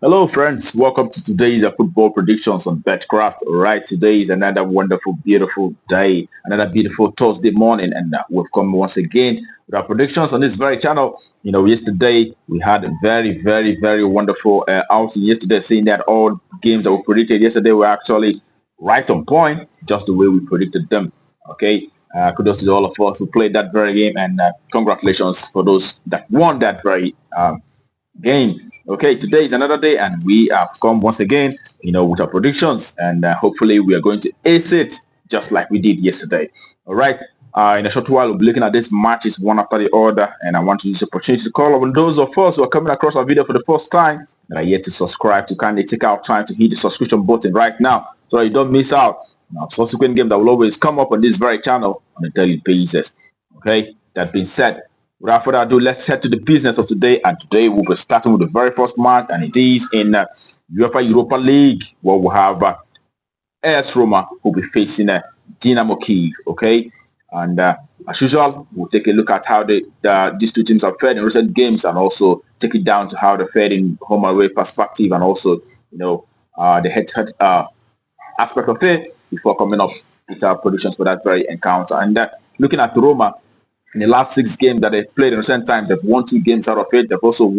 Hello, friends. Welcome to today's football predictions on Betcraft. All right, today is another wonderful, beautiful day, another beautiful Thursday morning, and we've come once again with our predictions on this very channel. Yesterday we had a very, very, very wonderful outing. Yesterday, seeing that all games that were predicted yesterday were actually right on point, just the way we predicted them. Okay, kudos to all of us who played that very game, and congratulations for those that won that very game. Okay, today is another day, and we have come once again, with our predictions, and hopefully we are going to ace it just like we did yesterday. All right. In a short while, we'll be looking at this matches one after the other, and I want to use the opportunity to call on those of us who are coming across our video for the first time that are yet to subscribe to kindly take out time to hit the subscription button right now so that you don't miss out on our subsequent game that will always come up on this very channel on a daily basis. Okay, that being said, without further ado, let's head to the business of today. And today we'll be starting with the very first match, and it is in UEFA Europa League, where we have AS Roma who will be facing Dynamo Kiev. Okay, and as usual, we'll take a look at how these two teams have fared in recent games, and also take it down to how they fared in home and away perspective, and also the head-to-head aspect of it before coming up with our predictions for that very encounter. And looking at Roma, in the last 6 games that they've played in recent time, they've won 2 games out of it. They've also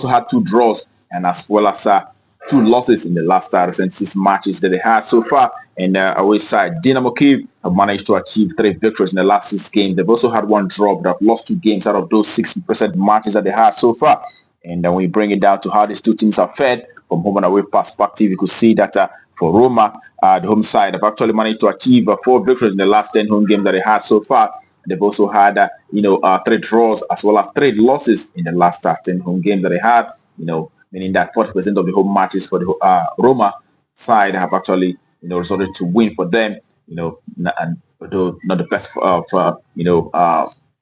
had 2 draws, and as well as 2 losses in the last recent 6 matches that they had so far. And away side, Dynamo Kiev have managed to achieve 3 victories in the last 6 games. They've also had 1 draw, but have lost 2 games out of those 6% matches that they had so far. And when we bring it down to how these two teams have fared from home and away perspective, you could see that for Roma, the home side have actually managed to achieve 4 victories in the last 10 home games that they had so far. They've also had, 3 draws as well as 3 losses in the last 10 home games that they had, meaning that 40% of the home matches for the Roma side have actually, resulted to win for them, and although not the best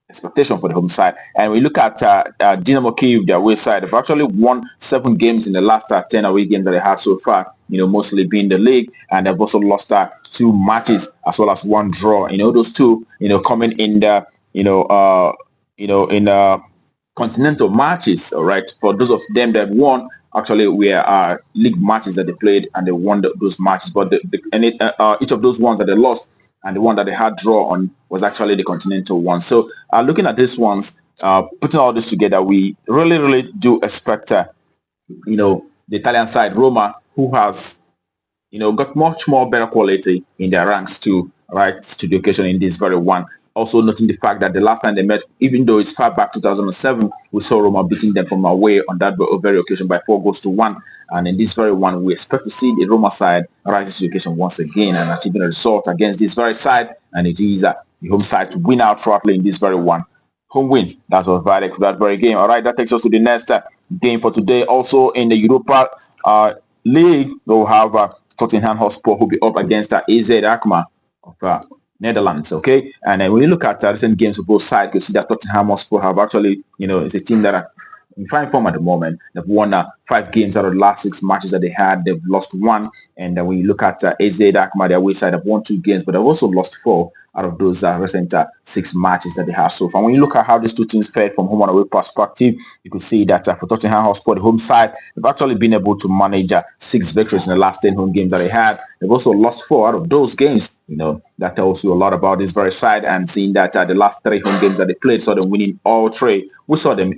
expectation for the home side. And we look at Dynamo Kiev, their away side, they've actually won 7 games in the last 10 away games that they had so far, mostly being the league, and they've also lost 2 matches as well as 1 draw. Those two, coming in the, in continental matches. All right, for those of them that won, actually were league matches that they played and they won those matches. But each of those ones that they lost and the one that they had draw on was actually the continental one. So looking at these ones, putting all this together, we really, really do expect, the Italian side, Roma, who has, got much more better quality in their ranks to right to the occasion in this very one. Also noting the fact that the last time they met, even though it's far back 2007, we saw Roma beating them from away on that very occasion by 4 goals to 1. And in this very one, we expect to see the Roma side rise to the occasion once again and achieving a result against this very side. And it is the home side to win out shortly in this very one. Home win. That's what verdict for that very game. All right, that takes us to the next game for today. Also in the Europa League, we'll have Tottenham Hotspur who will be up against AZ Alkmaar of Netherlands. Okay, and then when you look at recent games for both sides, you see that Tottenham Hotspur have actually, it's a team that are in fine form at the moment. They've won 5 games out of the last 6 matches that they had. They've lost 1. And when you look at AZ Alkmaar, their way side have won 2 games, but they've also lost 4 out of those recent 6 matches that they have so far. When you look at how these two teams fared from home and away perspective, you can see that for Tottenham Hotspur, the home side, they've actually been able to manage 6 victories in the last 10 home games that they had. They've also lost 4 out of those games. That tells you a lot about this very side, and seeing that the last 3 home games that they played, saw them winning all 3. We saw them,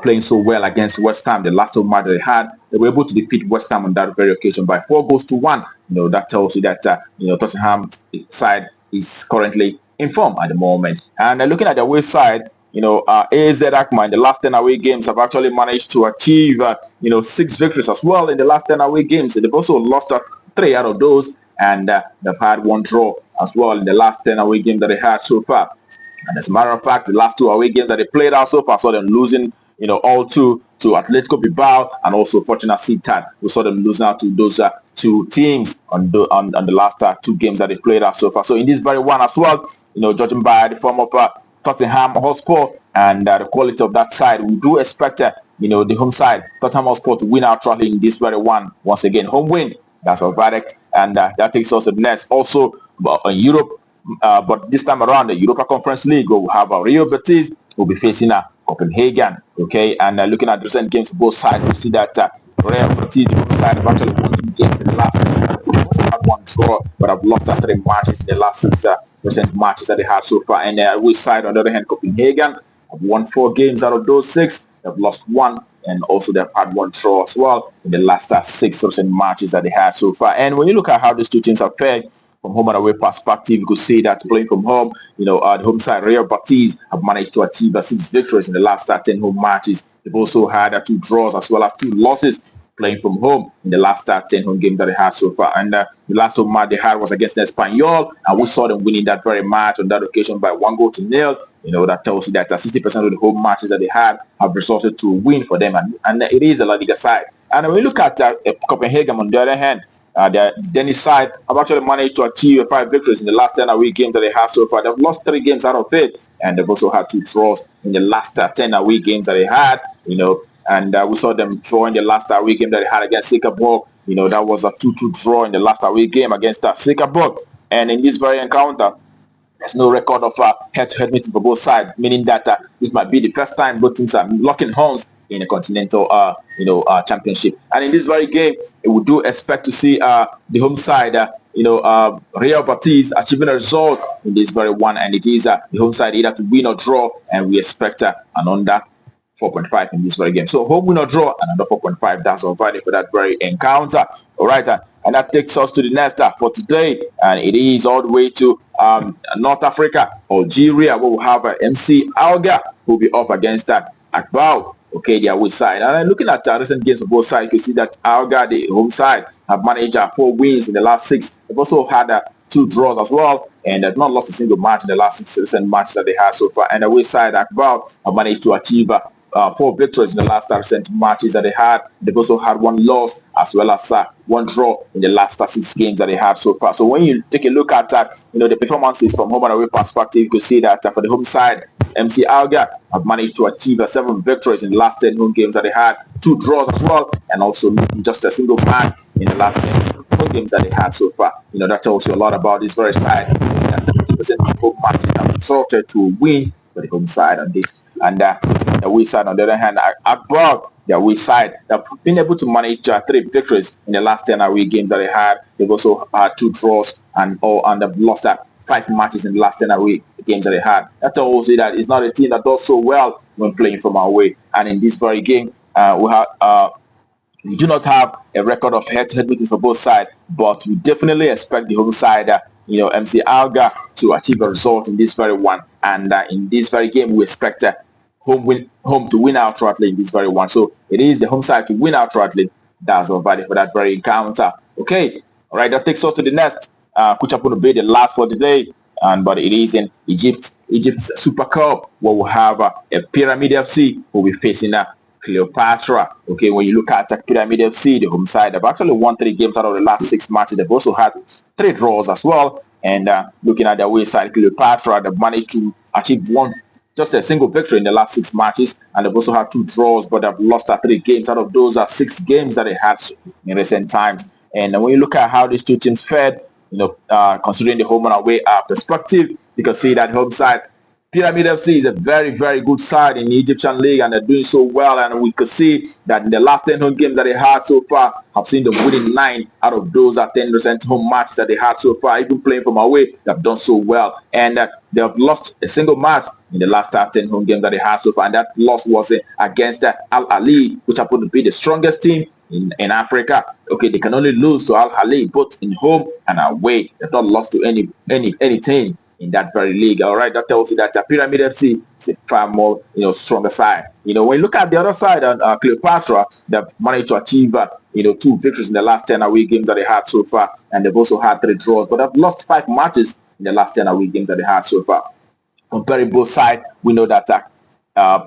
playing so well against West Ham. The last home match they had, they were able to defeat West Ham on that very occasion by 4 goals to 1. That tells you that Tottenham side is currently in form at the moment. And looking at the away side, AZ Alkmaar in the last 10 away games have actually managed to achieve 6 victories as well in the last 10 away games. They've also lost 3 out of those, and they've had 1 draw as well in the last 10 away games that they had so far. And as a matter of fact, the last 2 away games that they played out so far saw them losing, all 2 to Atletico Bilbao and also Fortuna Sittard. We saw them losing out to those 2 teams on the last 2 games that they played out so far. So in this very one as well, judging by the form of Tottenham Hotspur and the quality of that side, we do expect, the home side, Tottenham Hotspur, to win out shortly in this very one. Once again, home win. That's our verdict. And that takes us to the next. Also, in Europe, but this time around, the Europa Conference League, we'll have Real Betis will be facing Copenhagen. Okay, and looking at recent games for both sides, we see that Real Betis, the home side, have actually won 2 games in the last 6. They also had one draw, but have lost 3 matches in the last 6 recent matches that they had so far. And away side, on the other hand, Copenhagen have won 4 games out of those 6. They've lost 1, and also they've had 1 draw as well in the last 6 recent matches that they had so far. And when you look at how these two teams have fared from home and away perspective, you could see that playing from home, the home side, Real Betis, have managed to achieve 6 victories in the last 10 home matches. They've also had 2 draws as well as 2 losses playing from home in the last 10 home games that they had so far. And the last home match they had was against Espanyol, and we saw them winning that very match on that occasion by 1-0. That tells you that 60% of the home matches that they had have resulted to a win for them, and it is a La Liga side. And when you look at Copenhagen, on the other hand, the Danish side have actually managed to achieve 5 victories in the last 10 away games that they have so far. They've lost 3 games out of it, and they've also had 2 draws in the last 10 away games that they had. And we saw them draw in the last away game that they had against Sikabok. That was a 2-2 draw in the last away game against Sikabok. And in this very encounter, there's no record of head-to-head meeting for both sides, meaning that this might be the first time both teams are locking horns in a continental, championship. And in this very game, we do expect to see the home side, Real Betis achieving a result in this very one, and it is the home side either to win or draw, and we expect an under 4.5 in this very game. So home win or draw and under 4.5. That's our value for that very encounter. All right, and that takes us to the next for today, and it is all the way to North Africa, Algeria, where we'll have MC Alger who will be up against Akbal. Okay, the away side. And looking at recent games of both sides, you can see that Alger, the home side, have managed 4 wins in the last 6. They've also had 2 draws as well, and they've not lost a single match in the last 6 recent matches that they had so far. And the away side, Akbal, have managed to achieve 4 victories in the last recent matches that they had. They've also had 1 loss as well as 1 draw in the last 6 games that they have so far. So when you take a look at the performances from home and away perspective, you can see that for the home side, MC Alger have managed to achieve 7 victories in the last 10 home games that they had, 2 draws as well, and also just a single match in the last 10 home games that they had so far. That tells you a lot about this very side. 70% of home matches have resulted to a win for the home side on this. And the away side, on the other hand, Akbar, the away side, they've been able to manage 3 victories in the last 10 away games that they had. They've also had 2 draws and they've lost 5 matches in the last 10 away games that they had. That tells you that it's not a team that does so well when playing from away. And in this very game, we do not have a record of head-to-head meetings for both sides, but we definitely expect the home side, MC Alger, to achieve a result in this very one. And in this very game, we expect home to win outrightly in this very one. So it is the home side to win outrightly. That's our value for that very encounter. Okay, all right, that takes us to the next, which are going to be the last for today. But it is in Egypt's Super Cup, where we'll have a Pyramid FC who will be facing Cleopatra. Okay, when you look at Pyramid FC, the home side, they've actually won 3 games out of the last 6 matches. They've also had 3 draws as well. And looking at the away side, Cleopatra, they've managed to achieve just a single victory in the last 6 matches, and they've also had 2 draws, but they've lost 3 games out of those 6 games that they had in recent times. And when you look at how these two teams fared, considering the home and away perspective, you can see that home side, Pyramid FC, is a very, very good side in the Egyptian league, and they're doing so well. And we could see that in the last 10 home games that they had so far, have seen them winning 9 out of those 10 recent home matches that they had so far. Even playing from away, they've done so well. And they have lost a single match in the last 10 home games that they had so far. And that loss was against Ahli, which happened to be the strongest team in Africa. Okay, they can only lose to Ahli both in home and away. They've not lost to any team in that very league. All right, that tells you that Pyramid FC is a far more stronger side. When you look at the other side, Cleopatra, they've managed to achieve 2 victories in the last 10 away games that they had so far, and they've also had 3 draws, but they've lost 5 matches in the last 10 away games that they had so far. Comparing both sides, we know that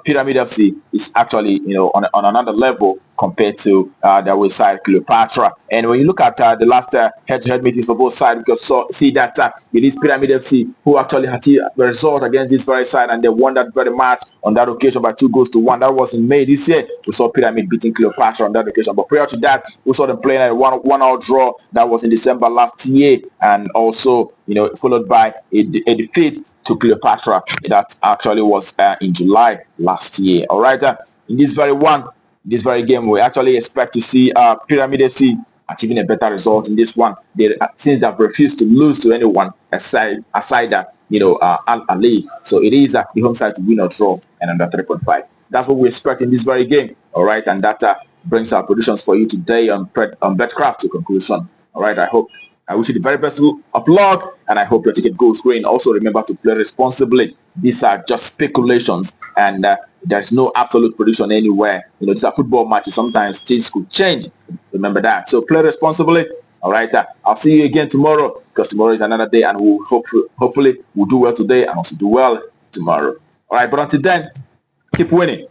Pyramid FC is actually on another level compared to the away side, Cleopatra. And when you look at the last head-to-head meetings for both sides, you can see that it is Pyramid FC who actually had the result against this very side, and they won that very match on that occasion by 2-1. That was in May this year. We saw Pyramid beating Cleopatra on that occasion, but prior to that, we saw them playing a one-out draw. That was in December last year, and also followed by a defeat to Cleopatra that actually was in July last year. All right, in this very one, this very game, we actually expect to see Pyramid FC achieving a better result in this one. Since they've refused to lose to anyone aside that Ali. So it is the home side to win or draw and under 3.5. That's what we expect in this very game. All right, and that brings our predictions for you today on Betcraft to conclusion. All right, I wish you the very best of luck, and I hope your ticket goes green. Also, remember to play responsibly. These are just speculations, and there's no absolute prediction anywhere. These are football matches. Sometimes things could change. Remember that. So play responsibly. All right. I'll see you again tomorrow, because tomorrow is another day, and hopefully we'll do well today and also do well tomorrow. All right. But until then, keep winning.